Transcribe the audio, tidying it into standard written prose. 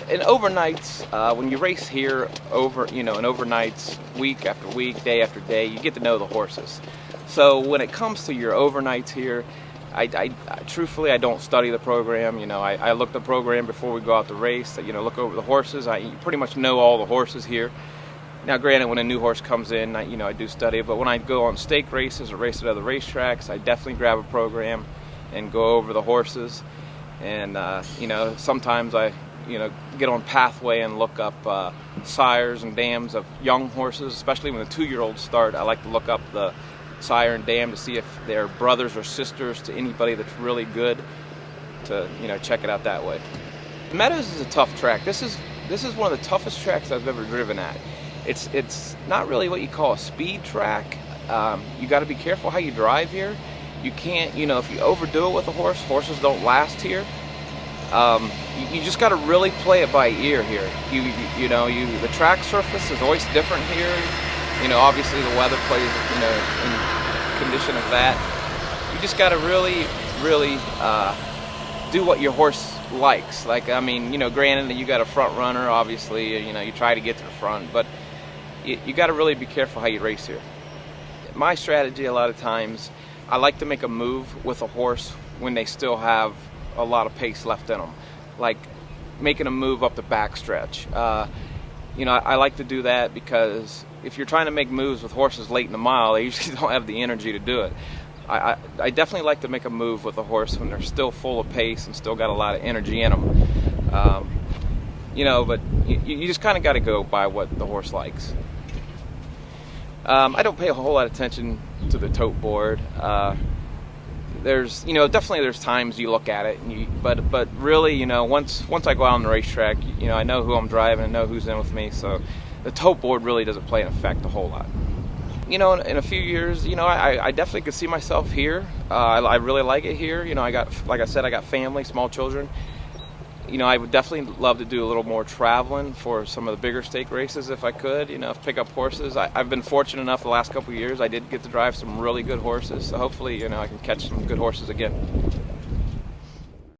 In overnights, when you race here in overnights, week after week, day after day, you get to know the horses. So when it comes to your overnights here, truthfully, I don't study the program. I look the program before we go out to race. Look over the horses. I pretty much know all the horses here. Now, granted, when a new horse comes in, I do study it. But when I go on stake races or race at other racetracks, I definitely grab a program and go over the horses. And sometimes I get on Pathway and look up sires and dams of young horses, especially when the 2-year-olds start. I like to look up the sire and dam to see if they're brothers or sisters to anybody that's really good, to check it out that way. Meadows is a tough track. This is one of the toughest tracks I've ever driven at. It's not really what you call a speed track. You got to be careful how you drive here. You can't, if you overdo it with a horse, horses don't last here. You just got to really play it by ear here. The track surface is always different here. Obviously the weather plays, in condition of that. You just got to really do what your horse likes. Granted that you got a front runner, obviously, you try to get to the front, but you got to really be careful how you race here. My strategy a lot of times, I like to make a move with a horse when they still have a lot of pace left in them, like making a move up the backstretch. I like to do that because if you're trying to make moves with horses late in the mile, they usually don't have the energy to do it. I definitely like to make a move with a horse when they're still full of pace and still got a lot of energy in them. But you just kind of got to go by what the horse likes. I don't pay a whole lot of attention to the tote board. Definitely there's times you look at it, but really, once I go out on the racetrack, I know who I'm driving, I know who's in with me, so the tote board really doesn't play an effect a whole lot. In a few years, I definitely could see myself here. I really like it here. Like I said, I got family, small children. I would definitely love to do a little more traveling for some of the bigger stake races if I could, pick up horses. I've been fortunate enough the last couple of years. I did get to drive some really good horses, so hopefully, I can catch some good horses again.